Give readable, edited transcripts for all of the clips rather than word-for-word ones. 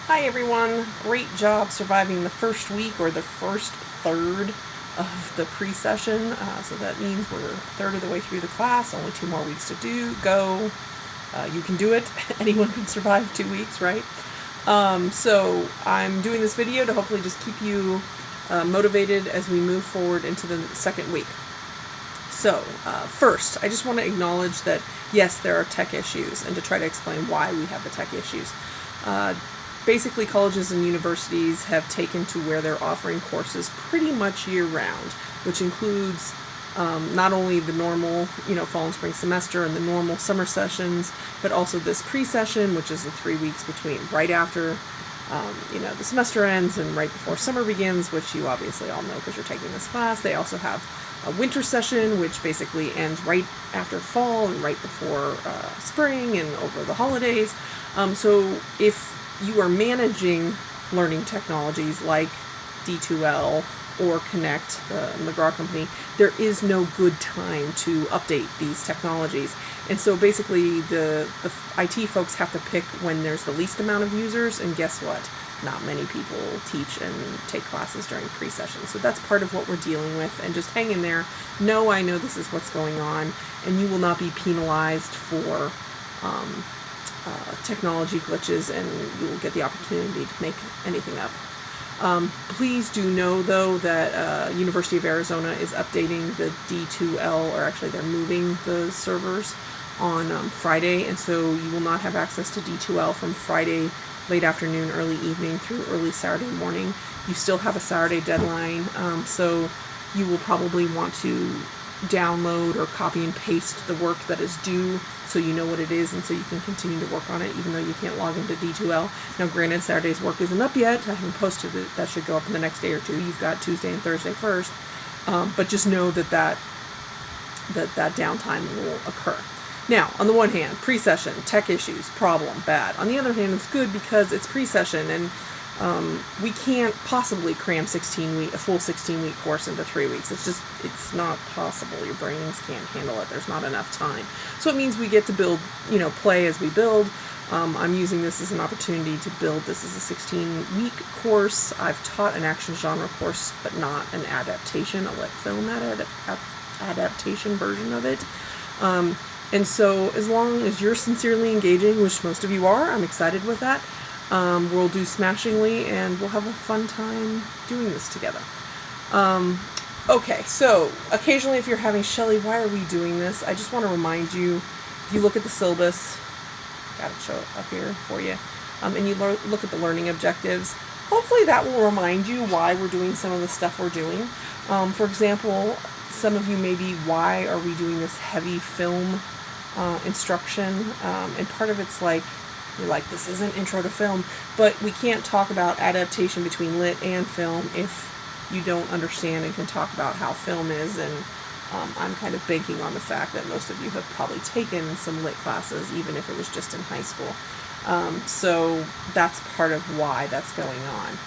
Hi everyone, great job surviving the first week or the first third of the pre-session. So that means we're a third of the way through the class, only 2 more weeks to go. You can do it. Anyone can survive 2 weeks, right? So I'm doing this video to hopefully just keep you motivated as we move forward into the second week. So first, I just want to acknowledge that yes, there are tech issues, and to try to explain why we have the tech issues. Basically, colleges and universities have taken to where they're offering courses pretty much year-round, which includes not only the normal, fall and spring semester and the normal summer sessions, but also this pre-session, which is the 3 weeks between right after, the semester ends and right before summer begins, which you obviously all know because you're taking this class. They also have a winter session, which basically ends right after fall and right before spring and over the holidays. So if you are managing learning technologies like D2L or Connect, the McGraw company, there is no good time to update these technologies. And so basically the IT folks have to pick when there's the least amount of users, and guess what? Not many people teach and take classes during pre-session. So that's part of what we're dealing with, and just hang in there. I know this is what's going on, and you will not be penalized for technology glitches, and you will get the opportunity to make anything up. Please do know, though, that University of Arizona is updating the D2L, or actually they're moving the servers on Friday, and so you will not have access to D2L from Friday late afternoon, early evening through early Saturday morning. You still have a Saturday deadline, so you will probably want to download or copy and paste the work that is due so you know what it is, and so you can continue to work on it even though you can't log into D2L. Now granted, Saturday's work isn't up yet. I haven't posted it. That should go up in the next day or two. You've got Tuesday and Thursday first, but just know that downtime will occur. Now, on the one hand, pre-session, tech issues, problem, bad. On the other hand, it's good because it's pre-session, and we can't possibly cram a full 16-week course into 3 weeks. It's not possible. Your brains can't handle it. There's not enough time. So it means we get to build, play as we build. I'm using this as an opportunity to build this as a 16-week course. I've taught an action genre course, but not an adaptation, a lit film adaptation version of it. And so as long as you're sincerely engaging, which most of you are, I'm excited with that. We'll do Smashingly, and we'll have a fun time doing this together. Okay, so occasionally if you're having, Shelly, why are we doing this? I just want to remind you, if you look at the syllabus, got it show up here for you, and you look at the learning objectives, hopefully that will remind you why we're doing some of the stuff we're doing. For example, some of you may be, why are we doing this heavy film instruction? And part of it's like, you're like, this isn't intro to film, but we can't talk about adaptation between lit and film if you don't understand and can talk about how film is. And I'm kind of banking on the fact that most of you have probably taken some lit classes, even if it was just in high school. So that's part of why that's going on.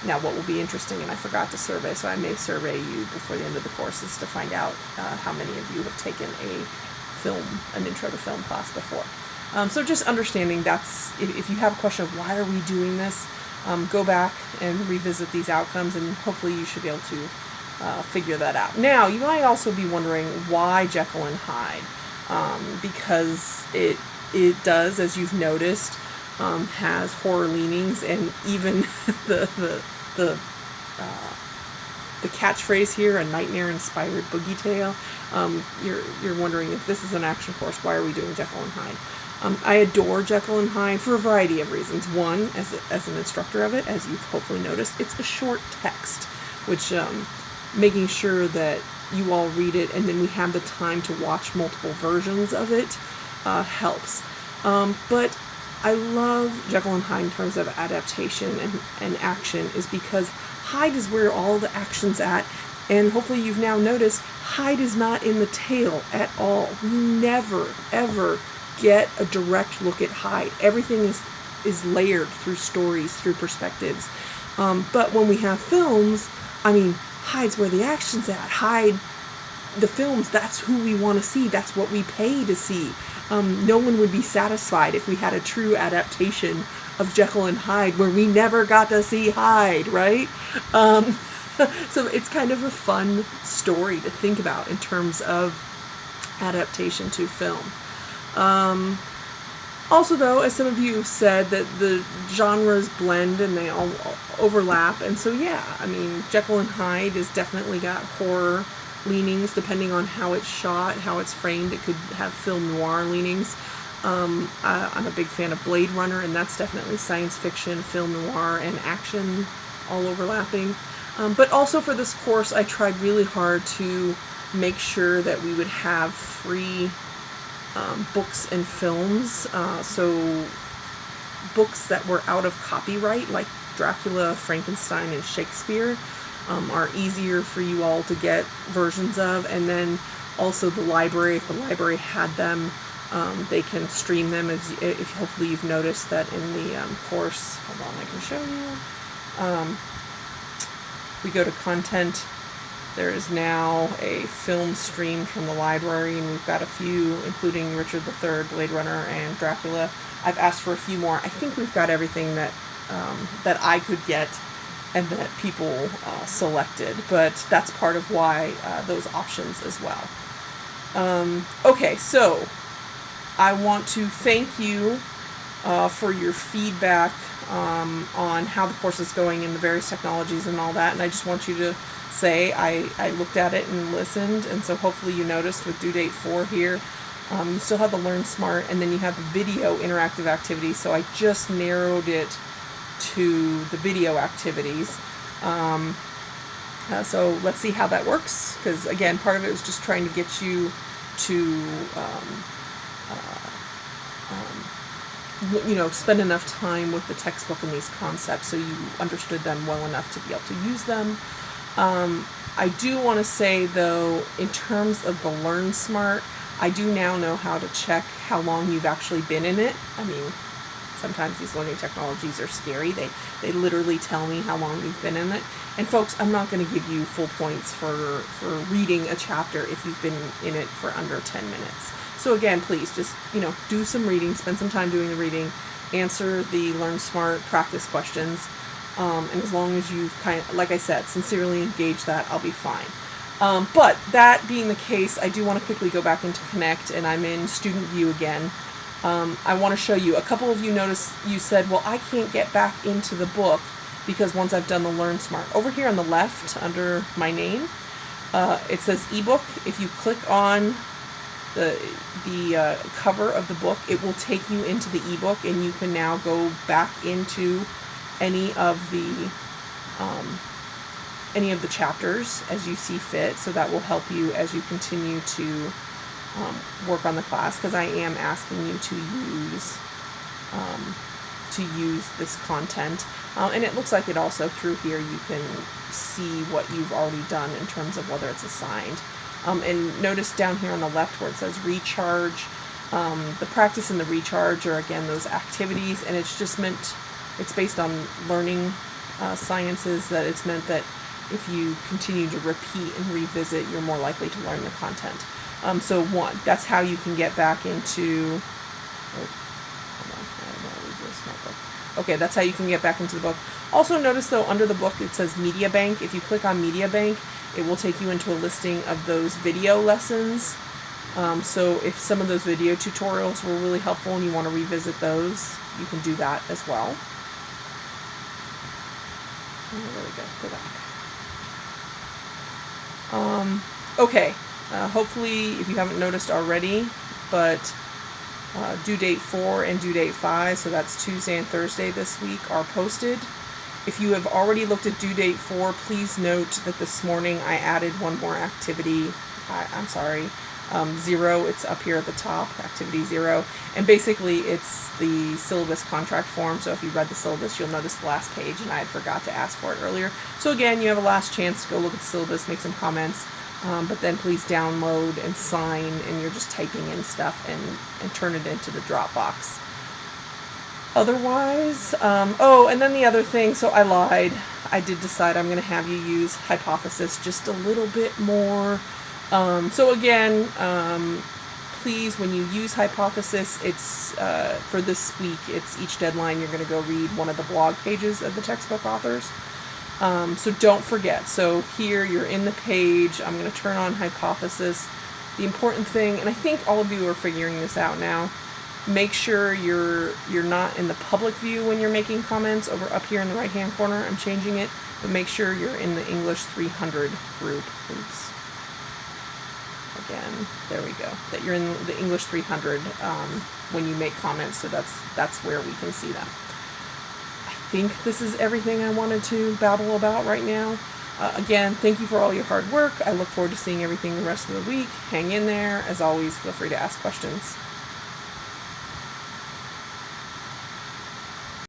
Now, what will be interesting, and I forgot to survey, so I may survey you before the end of the course, is to find out how many of you have taken an intro to film class before. So just understanding if you have a question of why are we doing this, go back and revisit these outcomes, and hopefully you should be able to figure that out. Now, you might also be wondering why Jekyll and Hyde, because it does, as you've noticed, has horror leanings, and even the catchphrase here, a nightmare-inspired boogie tale. You're wondering if this is an action course, why are we doing Jekyll and Hyde? I adore Jekyll and Hyde for a variety of reasons. One, as an instructor of it, as you've hopefully noticed, it's a short text, which making sure that you all read it and then we have the time to watch multiple versions of it helps. But I love Jekyll and Hyde in terms of adaptation and action, is because Hyde is where all the action's at, and hopefully you've now noticed Hyde is not in the tail at all. We never, ever get a direct look at Hyde. Everything is layered through stories, through perspectives. But when we have films, Hyde's where the action's at. Hyde, the films, that's who we want to see. That's what we pay to see. No one would be satisfied if we had a true adaptation of Jekyll and Hyde where we never got to see Hyde, right? So it's kind of a fun story to think about in terms of adaptation to film. Also, though, as some of you have said, that the genres blend and they all overlap, and so yeah, I mean, Jekyll and Hyde has definitely got horror leanings depending on how it's shot, how it's framed. It could have film noir leanings. I'm a big fan of Blade Runner, and that's definitely science fiction, film noir, and action all overlapping. But also for this course, I tried really hard to make sure that we would have free books and films, so books that were out of copyright, like Dracula, Frankenstein, and Shakespeare, are easier for you all to get versions of, and then also the library, if the library had them, they can stream them. If hopefully you've noticed that in the course, hold on, I can show you. We go to content. There is now a film stream from the library, and we've got a few, including Richard III, Blade Runner, and Dracula. I've asked for a few more. I think we've got everything that that I could get and that people selected, but that's part of why those options as well. Okay, so I want to thank you for your feedback on how the course is going and the various technologies and all that, and I just want you to say I looked at it and listened, and so hopefully you noticed with due date 4 here, you still have the Learn Smart, and then you have the video interactive activities, so I just narrowed it to the video activities. So let's see how that works, because again, part of it was just trying to get you to spend enough time with the textbook and these concepts so you understood them well enough to be able to use them. I do want to say, though, in terms of the Learn Smart, I do now know how to check how long you've actually been in it. I mean, sometimes these learning technologies are scary. They literally tell me how long you've been in it. And folks, I'm not going to give you full points for reading a chapter if you've been in it for under 10 minutes. So again, please just, do some reading, spend some time doing the reading, answer the Learn Smart practice questions. And as long as you like I said, sincerely engage that, I'll be fine. But that being the case, I do want to quickly go back into Connect, and I'm in student view again. I want to show you, a couple of you noticed, you said, well, I can't get back into the book because once I've done the Learn Smart. Over here on the left, under my name, it says ebook. If you click on the cover of the book, it will take you into the ebook, and you can now go back into any of the chapters as you see fit. So that will help you as you continue to work on the class, because I am asking you to use this content, and it looks like it also through here you can see what you've already done in terms of whether it's assigned. And notice down here on the left where it says recharge, the practice and the recharge are again those activities, and it's just meant, it's based on learning sciences, that it's meant that if you continue to repeat and revisit, you're more likely to learn the content. So one, that's how you can get back into, okay, that's how you can get back into the book. Also notice though, under the book it says Media Bank. If you click on Media Bank, it will take you into a listing of those video lessons. So if some of those video tutorials were really helpful and you want to revisit those, you can do that as well. Oh, there we go, go back. Okay, hopefully, if you haven't noticed already, but due date 4 and due date 5, so that's Tuesday and Thursday this week, are posted. If you have already looked at due date 4, please note that this morning I added one more activity. I'm sorry, 0, it's up here at the top, activity 0, and basically it's the syllabus contract form. So if you read the syllabus, you'll notice the last page, and I had forgot to ask for it earlier. So again, you have a last chance to go look at the syllabus, make some comments, but then please download and sign, and you're just typing in stuff and turn it into the Dropbox. Otherwise, oh, and then the other thing, so I lied. I did decide I'm going to have you use Hypothesis just a little bit more. So again, please, when you use Hypothesis, it's for this week, it's each deadline you're going to go read one of the blog pages of the textbook authors. So don't forget. So here you're in the page. I'm going to turn on Hypothesis. The important thing, and I think all of you are figuring this out now, make sure you're not in the public view when you're making comments over up here in the right hand corner. I'm changing it, but make sure you're in the English 300 group. Oops. Again, there we go. That you're in the English 300 when you make comments, so that's where we can see them. I think this is everything I wanted to babble about right now. Again, thank you for all your hard work. I look forward to seeing everything the rest of the week. Hang in there. As always, feel free to ask questions.